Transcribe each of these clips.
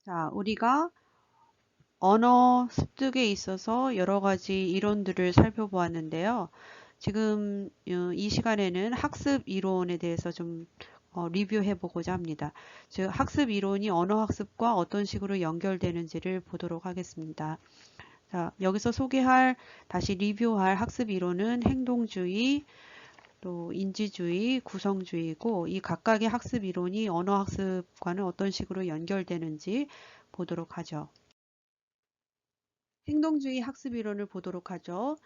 자, 우리가 언어 습득에 있어서 여러 가지 이론들을 살펴보았는데요. 지금 이 시간에는 학습 이론에 대해서 좀 리뷰해 보고자 합니다. 즉, 학습 이론이 언어 학습과 어떤 식으로 연결되는지를 보도록 하겠습니다. 자, 여기서 다시 리뷰할 학습 이론은 행동주의, 또 인지주의, 구성주의고, 이 각각의 학습 이론이 언어 학습과는 어떤 식으로 연결되는지 보도록 하죠. 행동주의 학습 이론을 보도록 하죠.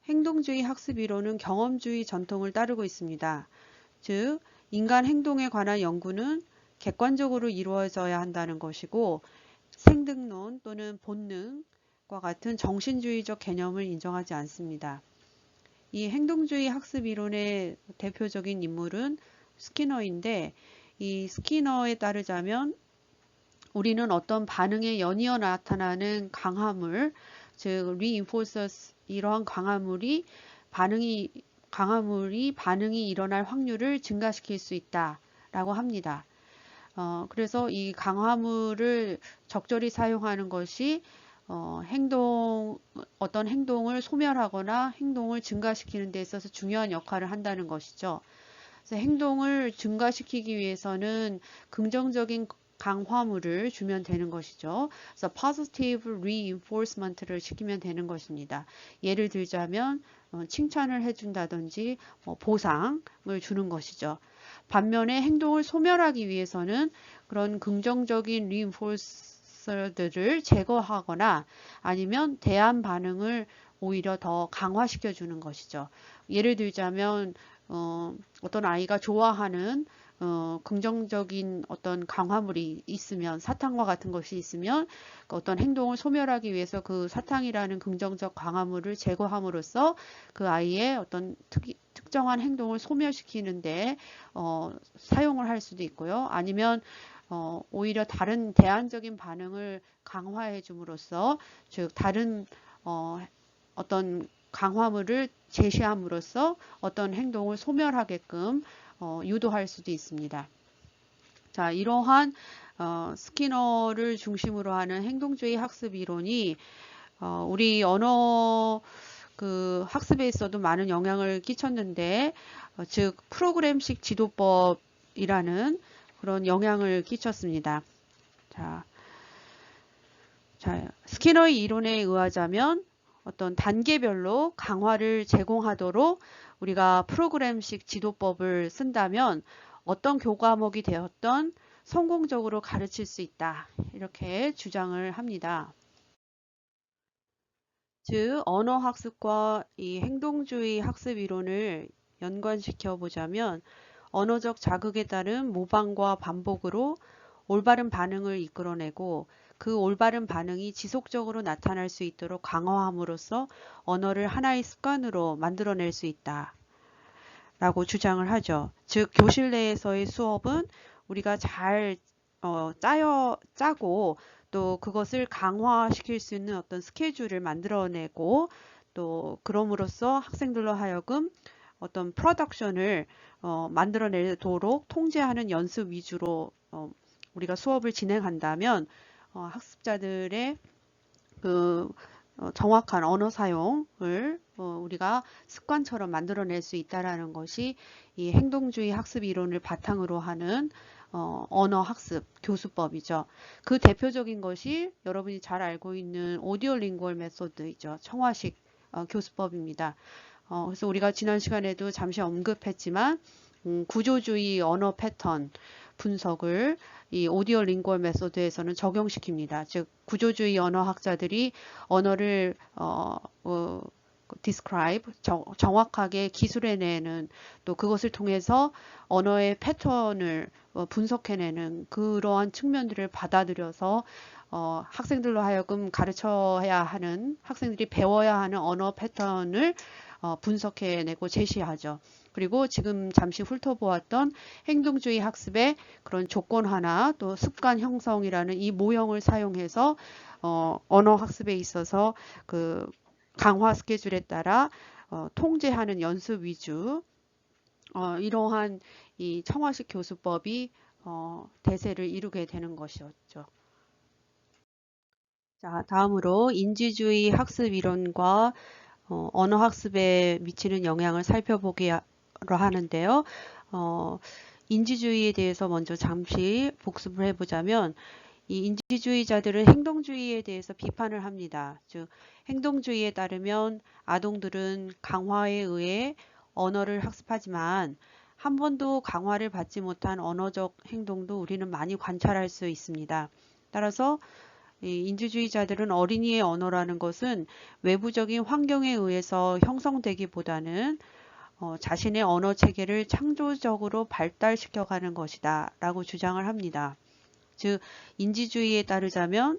행동주의 학습 이론은 경험주의 전통을 따르고 있습니다. 즉, 인간 행동에 관한 연구는 객관적으로 이루어져야 한다는 것이고, 생득론 또는 본능과 같은 정신주의적 개념을 인정하지 않습니다. 이 행동주의 학습 이론의 대표적인 인물은 스키너인데, 이 스키너에 따르자면 우리는 어떤 반응에 연이어 나타나는 강화물, 즉 reinforcers, 이러한 강화물이 반응이 일어날 확률을 증가시킬 수 있다라고 합니다. 그래서 이 강화물을 적절히 사용하는 것이 어떤 행동을 소멸하거나 행동을 증가시키는 데 있어서 중요한 역할을 한다는 것이죠. 그래서 행동을 증가시키기 위해서는 긍정적인 강화물을 주면 되는 것이죠. 그래서 positive reinforcement를 시키면 되는 것입니다. 예를 들자면 칭찬을 해준다든지 보상을 주는 것이죠. 반면에 행동을 소멸하기 위해서는 그런 긍정적인 reinforcer들을 제거하거나 아니면 대안 반응을 오히려 더 강화시켜 주는 것이죠. 예를 들자면 어떤 아이가 좋아하는 긍정적인 어떤 강화물이 있으면 사탕과 같은 것이 있으면 어떤 행동을 소멸하기 위해서 그 사탕이라는 긍정적 강화물을 제거함으로써 그 아이의 어떤 특정한 행동을 소멸시키는데 사용을 할 수도 있고요. 아니면 오히려 다른 대안적인 반응을 강화해 줌으로써 즉 다른 어떤 강화물을 제시함으로써 어떤 행동을 소멸하게끔 유도할 수도 있습니다. 자, 이러한 스키너를 중심으로 하는 행동주의 학습 이론이 우리 언어 학습에 있어도 많은 영향을 끼쳤는데, 즉 프로그램식 지도법이라는 그런 영향을 끼쳤습니다. 자, 스키너의 이론에 의하자면 어떤 단계별로 강화를 제공하도록 우리가 프로그램식 지도법을 쓴다면 어떤 교과목이 되었던 성공적으로 가르칠 수 있다. 이렇게 주장을 합니다. 즉, 언어 학습과 이 행동주의 학습 이론을 연관시켜 보자면 언어적 자극에 따른 모방과 반복으로 올바른 반응을 이끌어내고 그 올바른 반응이 지속적으로 나타날 수 있도록 강화함으로써 언어를 하나의 습관으로 만들어낼 수 있다. 라고 주장을 하죠. 즉, 교실 내에서의 수업은 우리가 잘 짜고 또 그것을 강화시킬 수 있는 어떤 스케줄을 만들어내고 또 그럼으로써 학생들로 하여금 어떤 프로덕션을 만들어내도록 통제하는 연습 위주로 우리가 수업을 진행한다면 학습자들의 그 정확한 언어 사용을 우리가 습관처럼 만들어낼 수 있다라는 것이 이 행동주의 학습 이론을 바탕으로 하는 언어 학습 교수법이죠. 그 대표적인 것이 여러분이 잘 알고 있는 오디오 링구얼 메소드이죠. 청화식 교수법입니다. 그래서 우리가 지난 시간에도 잠시 언급했지만 구조주의 언어 패턴 분석을 이 오디오 링구얼 메소드에서는 적용시킵니다. 즉 구조주의 언어학자들이 언어를 describe 정확하게 기술해내는 또 그것을 통해서 언어의 패턴을 분석해내는 그러한 측면들을 받아들여서 학생들로 하여금 가르쳐야 하는 학생들이 배워야 하는 언어 패턴을 분석해내고 제시하죠. 그리고 지금 잠시 훑어보았던 행동주의 학습의 그런 조건화나 또 습관 형성이라는 이 모형을 사용해서 언어 학습에 있어서 그 강화 스케줄에 따라 통제하는 연습 위주 이러한 이 청화식 교수법이 대세를 이루게 되는 것이었죠. 자, 다음으로 인지주의 학습 이론과 언어 학습에 미치는 영향을 살펴보기로 하는데요. 인지주의에 대해서 먼저 잠시 복습을 해보자면 이 인지주의자들은 행동주의에 대해서 비판을 합니다. 즉 행동주의에 따르면 아동들은 강화에 의해 언어를 학습하지만 한 번도 강화를 받지 못한 언어적 행동도 우리는 많이 관찰할 수 있습니다. 따라서 이 인지주의자들은 어린이의 언어라는 것은 외부적인 환경에 의해서 형성되기보다는 자신의 언어 체계를 창조적으로 발달시켜가는 것이다 라고 주장을 합니다. 즉 인지주의에 따르자면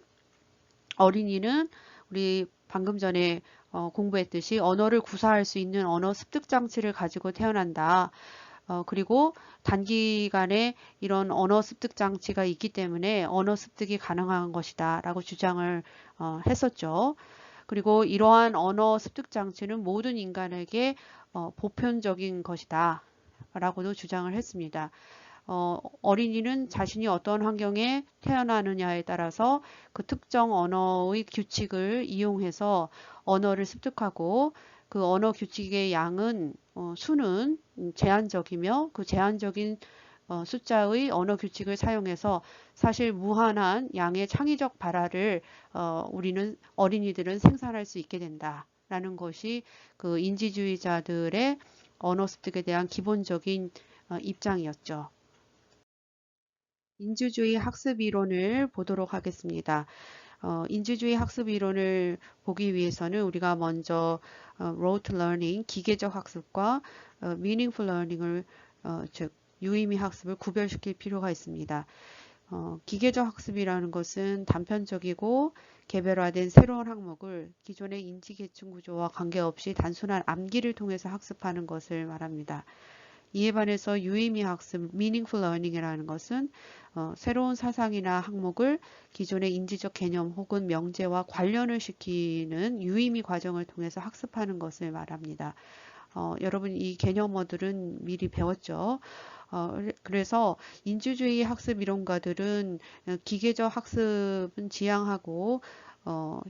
어린이는 우리 방금 전에 공부했듯이 언어를 구사할 수 있는 언어 습득 장치를 가지고 태어난다. 그리고 단기간에 이런 언어 습득 장치가 있기 때문에 언어 습득이 가능한 것이다 라고 주장을 했었죠. 그리고 이러한 언어 습득 장치는 모든 인간에게 보편적인 것이다 라고도 주장을 했습니다. 어린이는 자신이 어떤 환경에 태어나느냐에 따라서 그 특정 언어의 규칙을 이용해서 언어를 습득하고 그 언어 규칙의 양은 수는 제한적이며 그 제한적인 숫자의 언어 규칙을 사용해서 사실 무한한 양의 창의적 발화를 어린이들은 생산할 수 있게 된다라는 것이 그 인지주의자들의 언어 습득에 대한 기본적인 입장이었죠. 인지주의 학습 이론을 보도록 하겠습니다. 인지주의 학습 이론을 보기 위해서는 우리가 먼저 rote learning, 기계적 학습과 meaningful learning을 즉 유의미 학습을 구별시킬 필요가 있습니다. 기계적 학습이라는 것은 단편적이고 개별화된 새로운 항목을 기존의 인지 계층 구조와 관계없이 단순한 암기를 통해서 학습하는 것을 말합니다. 이에 반해서 유의미 학습, meaningful learning이라는 것은 새로운 사상이나 항목을 기존의 인지적 개념 혹은 명제와 관련을 시키는 유의미 과정을 통해서 학습하는 것을 말합니다. 여러분 이 개념어들은 미리 배웠죠. 그래서 인지주의 학습 이론가들은 기계적 학습은 지향하고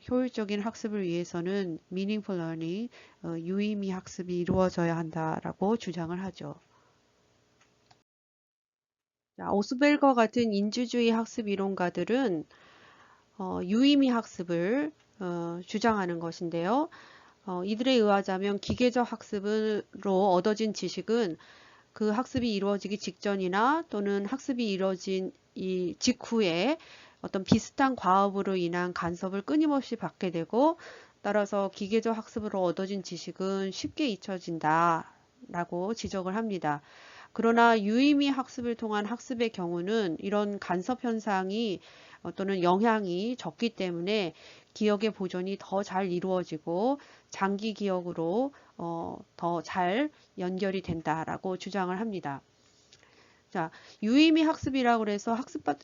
효율적인 학습을 위해서는 meaningful learning, 유의미 학습이 이루어져야 한다라고 주장을 하죠. 자, 오스벨거 같은 인지주의 학습 이론가들은 유의미 학습을 주장하는 것인데요. 이들에 의하자면 기계적 학습으로 얻어진 지식은 그 학습이 이루어지기 직전이나 또는 학습이 이루어진 이 직후에 어떤 비슷한 과업으로 인한 간섭을 끊임없이 받게 되고 따라서 기계적 학습으로 얻어진 지식은 쉽게 잊혀진다 라고 지적을 합니다. 그러나 유의미 학습을 통한 학습의 경우는 이런 간섭 현상이 또는 영향이 적기 때문에 기억의 보존이 더 잘 이루어지고 장기 기억으로 더 잘 연결이 된다라고 주장을 합니다. 자, 유의미 학습이라고 해서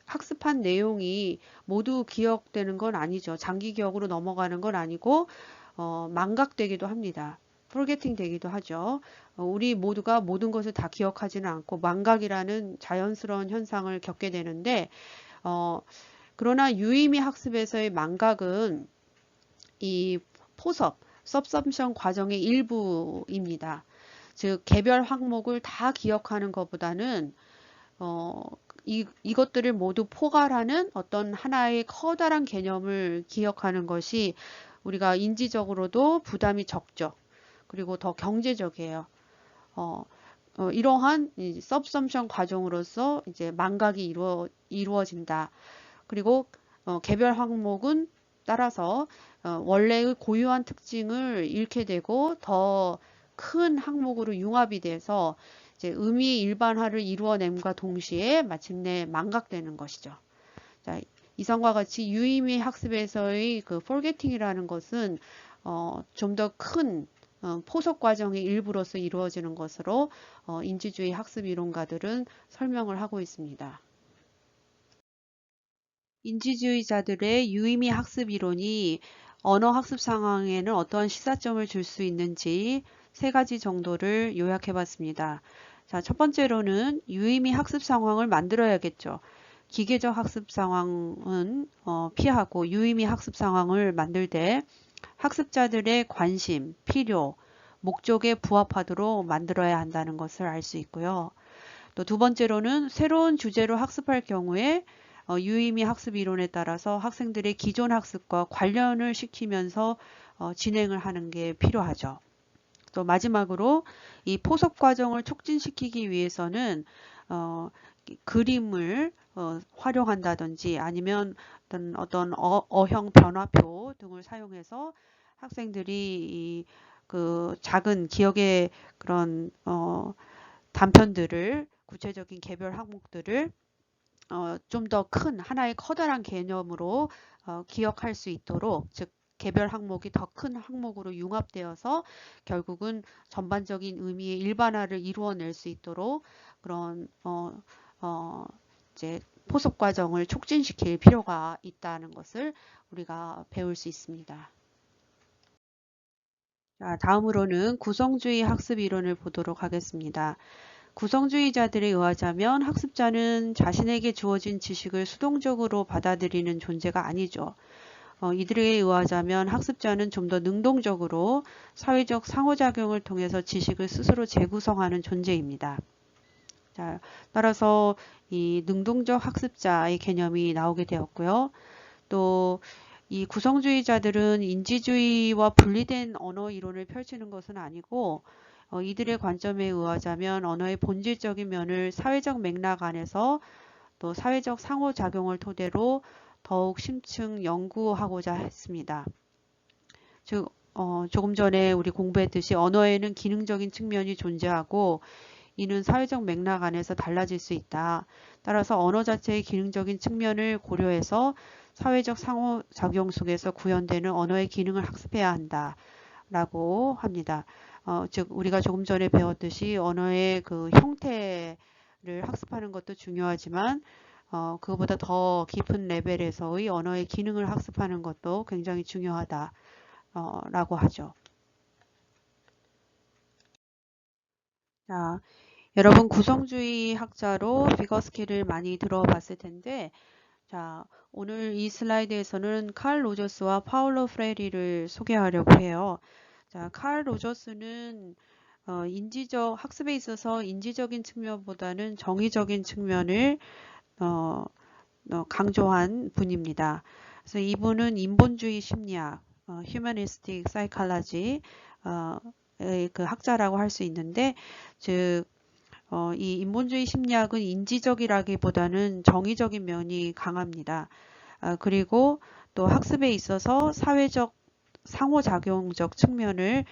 학습한 내용이 모두 기억되는 건 아니죠. 장기 기억으로 넘어가는 건 아니고 망각되기도 합니다. forgetting 되기도 하죠. 우리 모두가 모든 것을 다 기억하지는 않고 망각이라는 자연스러운 현상을 겪게 되는데 그러나 유의미 학습에서의 망각은 이 포섭, subsumption 과정의 일부입니다. 즉 개별 항목을 다 기억하는 것보다는 이것들을 모두 포괄하는 어떤 하나의 커다란 개념을 기억하는 것이 우리가 인지적으로도 부담이 적죠. 그리고 더 경제적이에요. 이러한 subsumption 과정으로서 이제 망각이 이루어진다. 그리고 개별 항목은 따라서 원래의 고유한 특징을 잃게 되고 더 큰 항목으로 융합이 돼서 이제 의미 일반화를 이루어냄과 동시에 마침내 망각되는 것이죠. 자, 이상과 같이 유의미 학습에서의 그 forgetting이라는 것은 좀 더 큰 포섭 과정의 일부로서 이루어지는 것으로 인지주의 학습 이론가들은 설명을 하고 있습니다. 인지주의자들의 유의미 학습 이론이 언어 학습 상황에는 어떠한 시사점을 줄 수 있는지 세 가지 정도를 요약해 봤습니다. 자, 첫 번째로는 유의미 학습 상황을 만들어야겠죠. 기계적 학습 상황은 피하고 유의미 학습 상황을 만들 때 학습자들의 관심, 필요, 목적에 부합하도록 만들어야 한다는 것을 알 수 있고요. 또 두 번째로는 새로운 주제로 학습할 경우에 유의미 학습 이론에 따라서 학생들의 기존 학습과 관련을 시키면서 진행을 하는 게 필요하죠. 또 마지막으로 이 포섭 과정을 촉진시키기 위해서는 그림을 활용한다든지 아니면 어떤 어형 변화표 등을 사용해서 학생들이 그 작은 기억의 그런 단편들을 구체적인 개별 항목들을 좀 더 큰 하나의 커다란 개념으로 기억할 수 있도록, 즉 개별 항목이 더 큰 항목으로 융합되어서 결국은 전반적인 의미의 일반화를 이루어낼 수 있도록 그런 이제 포섭 과정을 촉진시킬 필요가 있다는 것을 우리가 배울 수 있습니다. 자, 다음으로는 구성주의 학습 이론을 보도록 하겠습니다. 구성주의자들에 의하자면 학습자는 자신에게 주어진 지식을 수동적으로 받아들이는 존재가 아니죠. 이들에 의하자면 학습자는 좀 더 능동적으로 사회적 상호작용을 통해서 지식을 스스로 재구성하는 존재입니다. 자, 따라서 이 능동적 학습자의 개념이 나오게 되었고요. 또 이 구성주의자들은 인지주의와 분리된 언어 이론을 펼치는 것은 아니고 이들의 관점에 의하자면 언어의 본질적인 면을 사회적 맥락 안에서 또 사회적 상호작용을 토대로 더욱 심층 연구하고자 했습니다. 즉 조금 전에 우리 공부했듯이 언어에는 기능적인 측면이 존재하고 이는 사회적 맥락 안에서 달라질 수 있다. 따라서 언어 자체의 기능적인 측면을 고려해서 사회적 상호작용 속에서 구현되는 언어의 기능을 학습해야 한다. 라고 합니다. 즉 우리가 조금 전에 배웠듯이 언어의 그 형태를 학습하는 것도 중요하지만 그것보다 더 깊은 레벨에서의 언어의 기능을 학습하는 것도 굉장히 중요하다 라고 하죠. 자, 여러분 구성주의 학자로 비거스키를 많이 들어봤을 텐데 자, 오늘 이 슬라이드에서는 칼 로저스와 파울로 프레리를 소개하려고 해요. 자, 칼 로저스는 인지적 학습에 있어서 인지적인 측면보다는 정의적인 측면을 강조한 분입니다. 그래서 이분은 인본주의 심리학, humanistic psychology 그 학자라고 할 수 있는데, 즉 이 인본주의 심리학은 인지적이라기보다는 정의적인 면이 강합니다. 그리고 또 학습에 있어서 사회적 상호작용적 측면을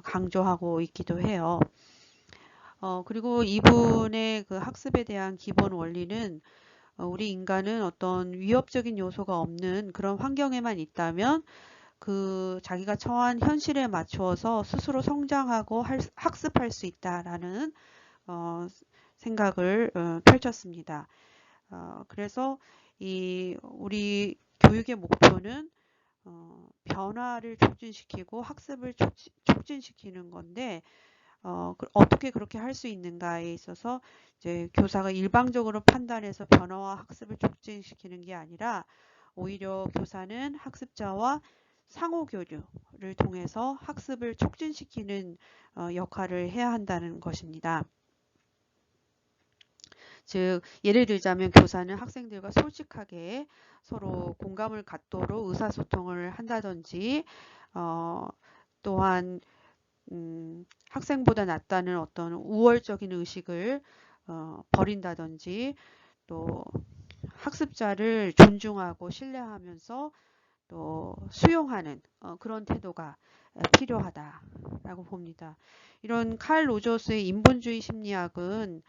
강조하고 있기도 해요. 그리고 이분의 그 학습에 대한 기본 원리는 우리 인간은 어떤 위협적인 요소가 없는 그런 환경에만 있다면 그 자기가 처한 현실에 맞추어서 스스로 성장하고 학습할 수 있다라는 생각을 펼쳤습니다. 그래서 우리 교육의 목표는 변화를 촉진시키고 학습을 촉진시키는 건데 어떻게 그렇게 할 수 있는가에 있어서 이제 교사가 일방적으로 판단해서 변화와 학습을 촉진시키는 게 아니라 오히려 교사는 학습자와 상호교류를 통해서 학습을 促진시키는 역할을 해야 한다는 것입니다. 즉 예를 들자면 교사는 학생들과 솔직하게 서로 공감을 갖도록 의사소통을 한다든지 또한 학생보다 낫다는 어떤 우월적인 의식을 버린다든지 또 학습자를 존중하고 신뢰하면서 또 수용하는 그런 태도가 필요하다라고 봅니다. 이런 칼 로저스의 인본주의 심리학은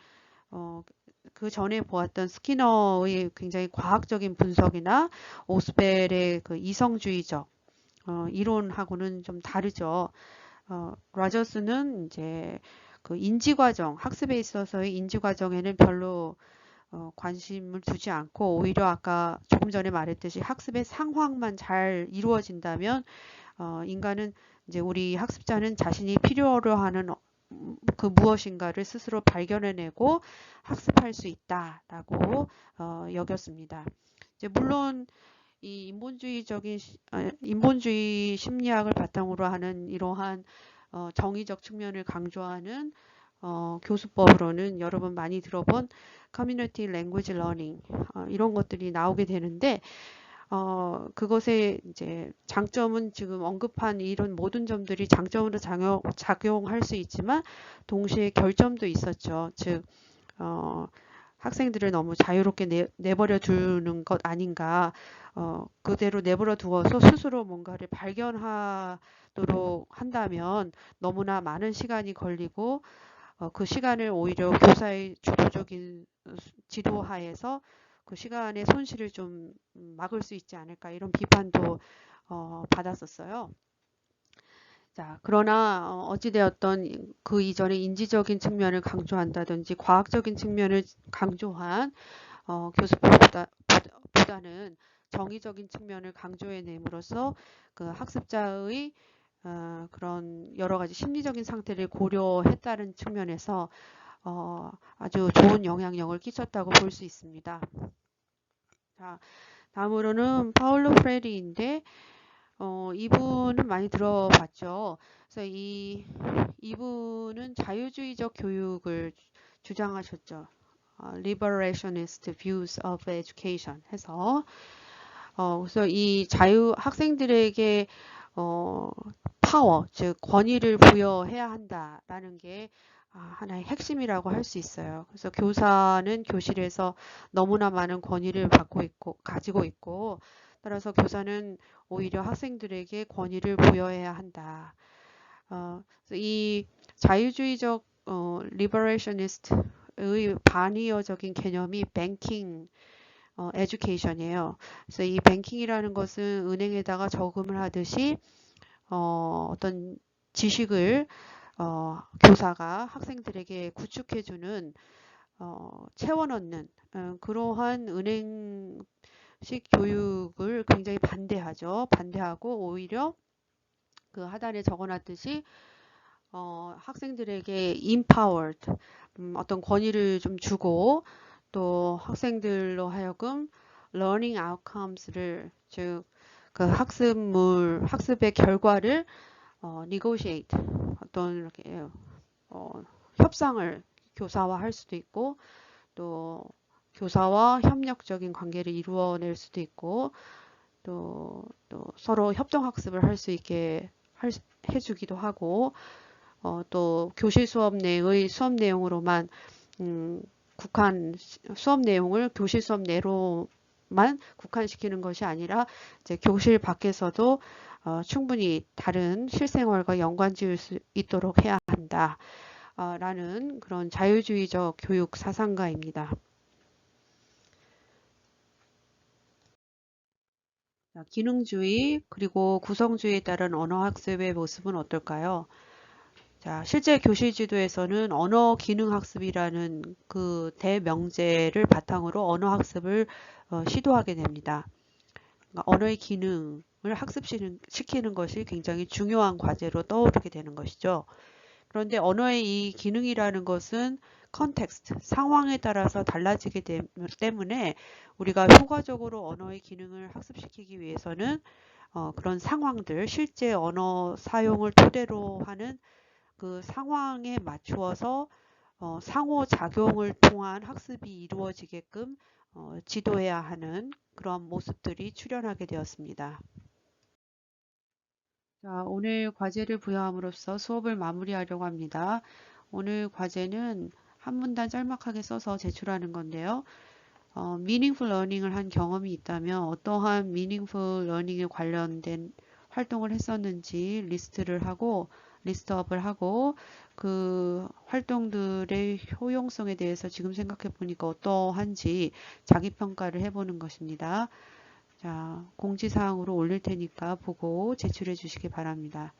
그 전에 보았던 스키너의 굉장히 과학적인 분석이나 오스벨의 그 이성주의적 이론하고는 좀 다르죠. 라저스는 이제 그 인지과정, 학습에 있어서의 인지과정에는 별로 관심을 두지 않고 오히려 아까 조금 전에 말했듯이 학습의 상황만 잘 이루어진다면 인간은 이제 우리 학습자는 자신이 필요로 하는 그 무엇인가를 스스로 발견해내고 학습할 수 있다라고 여겼습니다. 이제 물론 이 인본주의 심리학을 바탕으로 하는 이러한 정의적 측면을 강조하는 교수법으로는 여러분 많이 들어본 커뮤니티 랭귀지 러닝 이런 것들이 나오게 되는데 그것의 이제 장점은 지금 언급한 이런 모든 점들이 장점으로 작용할 수 있지만 동시에 결점도 있었죠. 즉 학생들을 너무 자유롭게 내버려 두는 것 아닌가. 그대로 내버려 두어서 스스로 뭔가를 발견하도록 한다면 너무나 많은 시간이 걸리고 그 시간을 오히려 교사의 주도적인 지도하에서 그 시간의 손실을 좀 막을 수 있지 않을까 이런 비판도 받았었어요. 자, 그러나 어찌되었던 그 이전에 인지적인 측면을 강조한다든지 과학적인 측면을 강조한 교수법보다는 정의적인 측면을 강조해냄으로써 그 학습자의 그런 여러 가지 심리적인 상태를 고려했다는 측면에서 아주 좋은 영향력을 끼쳤다고 볼 수 있습니다. 자, 다음으로는 파울로 프레리인데 이분은 많이 들어봤죠. 그래서 이분은 자유주의적 교육을 주장하셨죠. Liberationist Views of Education 해서 그래서 이 학생들에게 파워, 즉 권위를 부여해야 한다라는 게 하나의 핵심이라고 할 수 있어요. 그래서 교사는 교실에서 너무나 많은 권위를 가지고 있고 따라서 교사는 오히려 학생들에게 권위를 부여해야 한다. 이 자유주의적 liberationist의 반의어적인 개념이 뱅킹 에듀케이션이에요. 그래서 이 뱅킹이라는 것은 은행에다가 저금을 하듯이 어떤 지식을 교사가 학생들에게 구축해주는 채워넣는 그러한 은행식 교육을 굉장히 반대하고 오히려 그 하단에 적어놨듯이 학생들에게 empowered 어떤 권위를 좀 주고 또 학생들로 하여금 learning outcomes를 즉 그 학습의 결과를 negotiate 어떤 이렇게 협상을 교사와 할 수도 있고 또 교사와 협력적인 관계를 이루어낼 수도 있고 또 서로 협동 학습을 할 수 있게 해주기도 하고 또 교실 수업 내의 수업 내용으로만 수업 내용을 교실 수업 내로만 국한시키는 것이 아니라 이제 교실 밖에서도 충분히 다른 실생활과 연관 지을 수 있도록 해야 한다. 라는 그런 자유주의적 교육 사상가입니다. 기능주의 그리고 구성주의에 따른 언어학습의 모습은 어떨까요? 자, 실제 교실 지도에서는 언어 기능 학습이라는 그 대명제를 바탕으로 언어 학습을 시도하게 됩니다. 그러니까 언어의 기능을 학습시키는 것이 굉장히 중요한 과제로 떠오르게 되는 것이죠. 그런데 언어의 이 기능이라는 것은 컨텍스트, 상황에 따라서 달라지기 때문에 우리가 효과적으로 언어의 기능을 학습시키기 위해서는 그런 상황들, 실제 언어 사용을 토대로 하는 그 상황에 맞추어서 상호작용을 통한 학습이 이루어지게끔 지도해야 하는 그런 모습들이 출현하게 되었습니다. 자, 오늘 과제를 부여함으로써 수업을 마무리하려고 합니다. 오늘 과제는 한 문단 짤막하게 써서 제출하는 건데요. meaningful learning을 한 경험이 있다면 어떠한 meaningful learning에 관련된 활동을 했었는지 리스트업을 하고 그 활동들의 효용성에 대해서 지금 생각해 보니까 어떠한지 자기 평가를 해보는 것입니다. 자, 공지사항으로 올릴 테니까 보고 제출해 주시기 바랍니다.